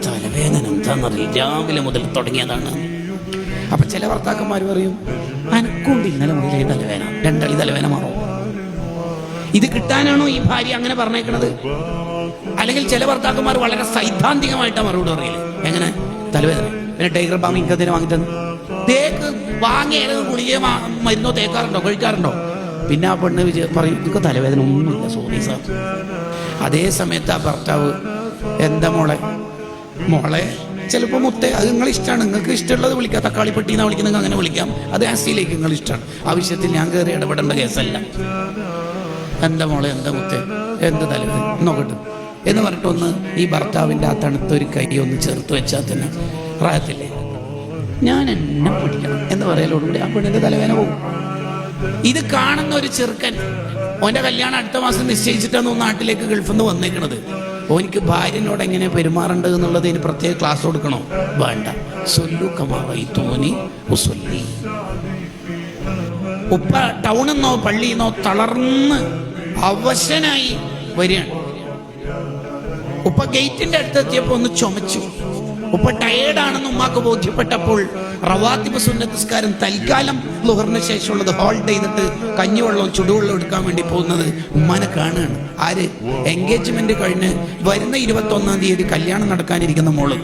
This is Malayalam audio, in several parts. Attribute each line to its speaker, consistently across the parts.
Speaker 1: തലവേദന എന്താണെന്നറിയില്ല, രാവിലെ മുതൽ തുടങ്ങിയതാണ്. അപ്പൊ ചില ഭർത്താക്കന്മാർ പറയും, അനക്കൊണ്ട് ഇന്നലെ മുതലേ തലവേദന, രണ്ടളി തലവേദന മാറും. ഇത് കിട്ടാനാണോ ഈ ഭാര്യ അങ്ങനെ പറഞ്ഞേക്കണത്? അല്ലെങ്കിൽ ചില ഭർത്താക്കന്മാർ വളരെ സൈദ്ധാന്തികമായിട്ടാണ് മറുപടി പറയല്. എങ്ങനെ? തലവേദന, പിന്നെ ടൈഗർ ബാം ഇൻകത്തിന് വാങ്ങിത്തന്നു, തേക്ക് വാങ്ങിയ ഗുളിക മരുന്നോ തേക്കാറുണ്ടോ, കഴിക്കാറുണ്ടോ? പിന്നെ ആ പെണ്ണ് പറയും, നിങ്ങൾക്ക് തലവേദന ഒന്നുമില്ല, സോറി സാർ. അതേ സമയത്ത് ആ ഭർത്താവ്, എന്താ മോളെ ചിലപ്പോൾ മുത്തേ, അത് നിങ്ങൾ ഇഷ്ടമാണ്, നിങ്ങൾക്ക് ഇഷ്ടമുള്ളത് വിളിക്കാം, തക്കാളിപ്പെട്ടിന്നാണ് വിളിക്കുന്നത്, അങ്ങനെ വിളിക്കാം, അത് ആസിലേക്ക് നിങ്ങൾ ഇഷ്ടമാണ്. ആ വിഷയത്തിൽ ഞാൻ കയറി ഇടപെടേണ്ട കേസല്ല. എന്താ മോളെ, എന്താ മുത്തേ, എന്ത് തലവേദന നോക്കട്ടെ എന്ന് പറഞ്ഞിട്ട് ഒന്ന് ഈ ഭർത്താവിൻ്റെ ആ തണുത്തൊരു കൈ ഒന്ന് ചേർത്ത് വെച്ചാൽ തന്നെ പ്രായത്തില്ലേ, ഞാൻ എന്നെ പിടിക്കണം എന്ന് പറയലോടുകൂടി ആ പെണ്ണിൻ്റെ തലവേദന പോകും. ഇത് കാണുന്ന ഒരു ചെറുക്കൻ, ഓൻ്റെ കല്യാണം അടുത്ത മാസം നിശ്ചയിച്ചിട്ടാണ് നാട്ടിലേക്ക് ഗൾഫിൽ നിന്ന് വന്നേക്കണത്. ഓനിക്ക് ഭാര്യനോട് എങ്ങനെ പെരുമാറേണ്ടത് എന്നുള്ളത് ഇനി പ്രത്യേക ക്ലാസ് കൊടുക്കണോ? വേണ്ട. സൊല്ലു കമാ റഅയ്തുമൂനി ഉസല്ലി. ഉപ്പ ടൗണിൽ നിന്നോ പള്ളിയിൽ നിന്നോ തളർന്ന് അവശനായി വരികയാണ്. ഉപ്പ ഗേറ്റിന്റെ അടുത്തെത്തിയപ്പോൾ ഒന്ന് ചുമച്ചു. ഉപ്പ ടയേർഡാണെന്ന് ഉമ്മാക്ക് ബോധ്യപ്പെട്ടപ്പോൾ റവാത്തിബ് സുന്നത്ത് നിസ്കാരം തൽക്കാലം ളുഹറിന് ശേഷമുള്ളത് ഹോൾഡ് ചെയ്തിട്ട് കഞ്ഞിവെള്ളം ചുടുവെള്ളം എടുക്കാൻ വേണ്ടി പോകുന്നത് ഉമ്മാനെ കാണുകയാണ്. ആര്? എൻഗേജ്മെന്റ് കഴിഞ്ഞ് വരുന്ന 21-ാം തീയതി കല്യാണം നടക്കാനിരിക്കുന്ന മോള്.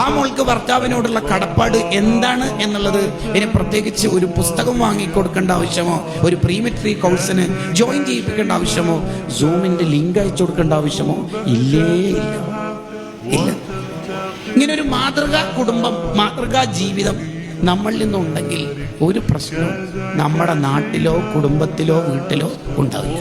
Speaker 1: ആ മോൾക്ക് ഭർത്താവിനോടുള്ള കടപ്പാട് എന്താണ് എന്നുള്ളത് ഇനി പ്രത്യേകിച്ച് ഒരു പുസ്തകം വാങ്ങിക്കൊടുക്കേണ്ട ആവശ്യമോ, ഒരു പ്രീമെട്രി കോഴ്സിന് ജോയിൻ ചെയ്യിപ്പിക്കേണ്ട ആവശ്യമോ, സൂമിന്റെ ലിങ്ക് അയച്ചു കൊടുക്കേണ്ട ആവശ്യമോ ഇല്ല. ഇങ്ങനൊരു മാതൃകാ കുടുംബം, മാതൃകാ ജീവിതം നമ്മളിൽ നിന്നുണ്ടെങ്കിൽ ഒരു പ്രശ്നവും നമ്മുടെ നാട്ടിലോ കുടുംബത്തിലോ വീട്ടിലോ ഉണ്ടാവില്ല.